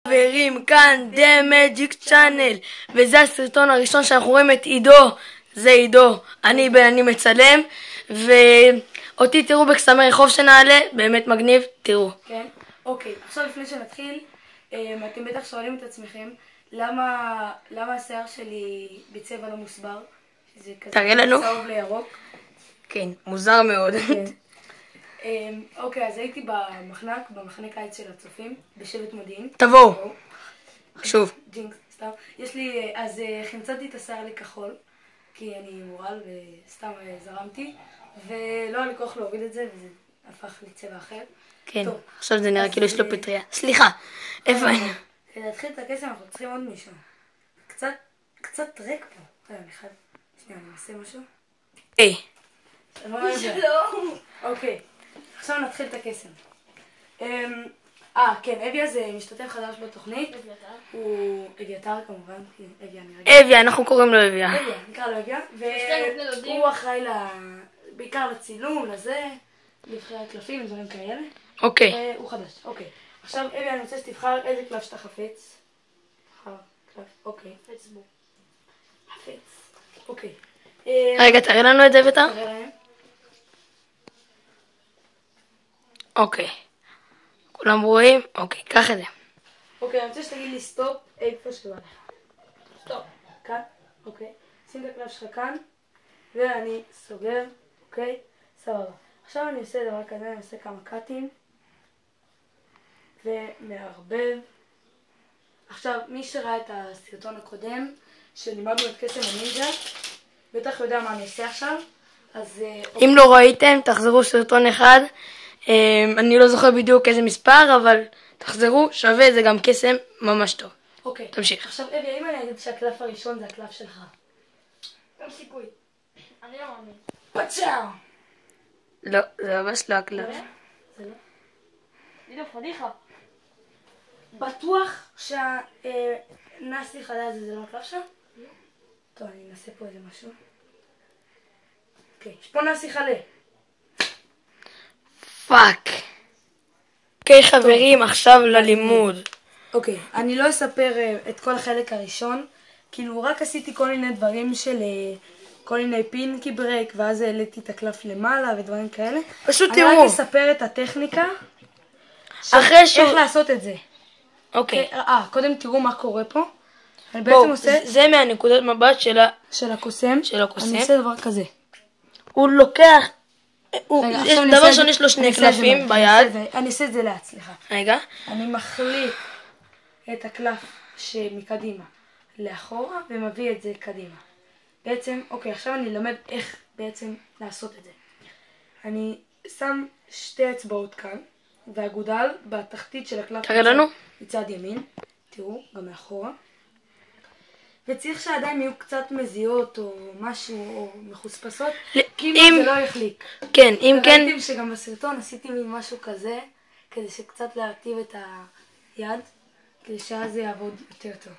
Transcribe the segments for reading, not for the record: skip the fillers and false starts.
חברים, כאן The Magic Channel, וזה הסרטון הראשון שאנחנו רואים את עידו. זה עידו, אני מצלם, ואותי תראו בקסמי רחוב שנעלה, באמת מגניב, תראו. כן, אוקיי, עכשיו לפני שנתחיל, אתם בטח שואלים את עצמכם למה השיער שלי בצבע לא מוסבר, שזה כזה תראה לנו. צהוב לירוק. כן, מוזר מאוד. כן. אוקיי, אז הייתי במחנה קיץ של הצופים, בשבט מודיעין. תבואו. שוב. ג'ינקס, סתם. אז חמצתי את השיער לכחול, כי אני מורל וסתם זרמתי, ולא היה לי כוח להוריד את זה, וזה הפך לצבע אחר. כן, טוב, עכשיו זה נראה כאילו יש לו פטריה. סליחה, איפה אני? כדי להתחיל את הקסם אנחנו צריכים עוד מישהו. קצת ריק פה. אני חייב... שנייה, אני אעשה משהו. היי. שלום. אוקיי, עכשיו נתחיל את הקסם. כן, אביה זה משתתף חדש בתוכנית. הוא אביתר כמובן, אביה נראה. אביה, אנחנו קוראים לו אביה. אביה, נקרא לו אביה. והוא אחראי בעיקר לצילום, לזה, לבחרי הקלפים, דברים כאלה. אוקיי. הוא חדש, אוקיי. עכשיו אביה, אני רוצה שתבחר איזה קלף שאתה חפץ. תבחר קלף, אוקיי. חפץ. אוקיי. רגע, תראה לנו את זה ביתר. תראה להם. אוקיי. כולם רואים? אוקיי, קח את זה. אוקיי, אני רוצה שתגיד לי סטופ איפה שבא לך. סטופ. כאן, אוקיי. שים את הקלף שלך כאן, ואני סוגר, אוקיי? סבבה. עכשיו אני עושה דבר כזה, אני עושה כמה קאטים, ומערבב. עכשיו, מי שראה את הסרטון הקודם, שלימדנו את קסם הנינג'ה, בטח יודע מה אני עושה עכשיו, אז... אם לא ראיתם, תחזרו סרטון אחד. אני לא זוכר בדיוק איזה מספר, אבל תחזרו, שווה, זה גם קסם ממש טוב. אוקיי. תמשיך. עכשיו, אביה, אם אני אגיד שהקלף הראשון זה הקלף שלך. גם סיכוי. אני לא מאמין. פצ'או! לא, זה ממש לא הקלף. זה לא? אני לא פדיחה. בטוח שהנסי חדש זה לא הקלף שלך? לא. טוב, אני אנסה פה איזה משהו. אוקיי, יש פה נסי חלה. פאק. אוקיי חברים, עכשיו ללימוד. אוקיי, אני לא אספר את כל החלק הראשון, כאילו רק עשיתי כל מיני דברים של כל מיני פינקי ברייק, ואז העליתי את הקלף למעלה ודברים כאלה. פשוט אני רק תראו. אספר את הטכניקה, אחרי שהוא... איך לעשות את זה. אוקיי. קודם תראו מה קורה פה. אני בואו, בעצם עושה זה מהנקודת מבט של הקוסם. של הקוסם. אני עושה דבר כזה. הוא לוקח... רגע, יש עכשיו אני דבר אעשה את ראשון, זה- יש לו שני אני אעשה את זה קלפים מהר. ביד. אני אעשה את זה לאט, סליחה. רגע. אני מחליט את הקלף שמקדימה לאחורה ומביא את זה קדימה. בעצם, אוקיי, עכשיו אני אלמד איך בעצם לעשות את זה. אני שם שתי אצבעות כאן, והגודל בתחתית של הקלף תראה לנו. מצד ימין, תראו, גם מאחורה. וצריך שהידיים יהיו קצת מזיעות או משהו, או מחוספסות, כי אם זה לא יחליק. כן, אם כן... ראיתם שגם בסרטון עשיתי מין משהו כזה, כדי שקצת להרטיב את היד, כדי שאז זה יעבוד יותר טוב.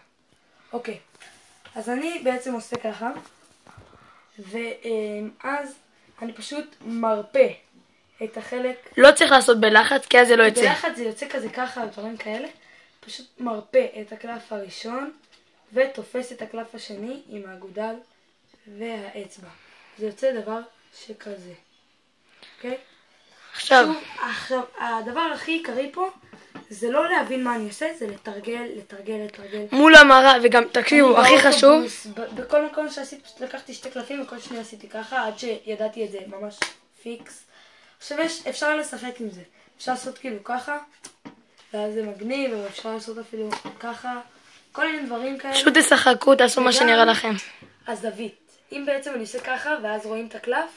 אוקיי, אז אני בעצם עושה ככה, ואז אני פשוט מרפא את החלק, לא צריך לעשות בלחץ, כי אז זה לא יצא. ביחד זה יוצא כזה ככה, דברים כאלה, פשוט מרפא את הקלף הראשון, ותופס את הקלף השני עם האגודל והאצבע. זה יוצא דבר שכזה. אוקיי? עכשיו, עכשיו, הדבר הכי עיקרי פה, זה לא להבין מה אני עושה, זה לתרגל. מול המראה, וגם תקשיבו, הכי חשוב, באוטובוס, בכל מקום שעשיתי, פשוט לקחתי שתי קלפים וכל שניה עשיתי ככה, עד שידעתי את זה ממש פיקס. עכשיו אפשר לשחק עם זה. אפשר לעשות כאילו ככה, ואז זה מגניב, ואפשר לעשות אפילו ככה. כל מיני דברים כאלה. פשוט תשחקו, תעשו מה שנראה לכם. אז דוד, אם בעצם אני עושה ככה, ואז רואים את הקלף,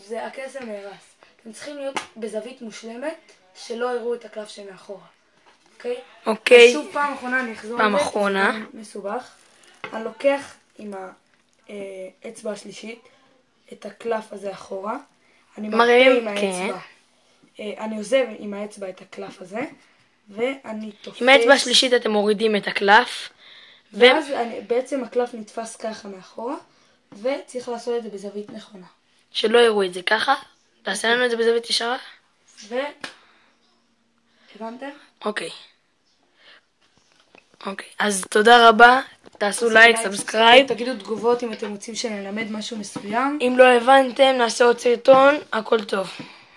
זה הקסם נהרס. אתם צריכים להיות בזווית מושלמת, שלא יראו את הקלף שמאחורה. אוקיי? אוקיי. שוב פעם אחרונה אני אחזור פעם על זה, אחרונה. זה מסובך. אני לוקח עם האצבע השלישית את הקלף הזה אחורה. אני מראה מראים, עם כן. האצבע. אני עוזב עם האצבע את הקלף הזה, ואני תופס... עם האצבע השלישית אתם מורידים את הקלף, ואז בעצם הקלף נתפס ככה מאחורה, וצריך לעשות את זה בזווית נכונה. שלא יראו את זה ככה. תעשה לנו את זה בזווית ישרה. הבנתם? אוקיי. אוקיי, אז תודה רבה, תעשו לייק, סאבסקרייב. תגידו תגובות אם אתם רוצים שנלמד משהו מסוים. אם לא הבנתם, נעשה עוד סרטון, הכל טוב.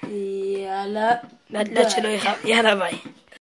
יאללה. לאט לאט שלא יחב, יאללה ביי.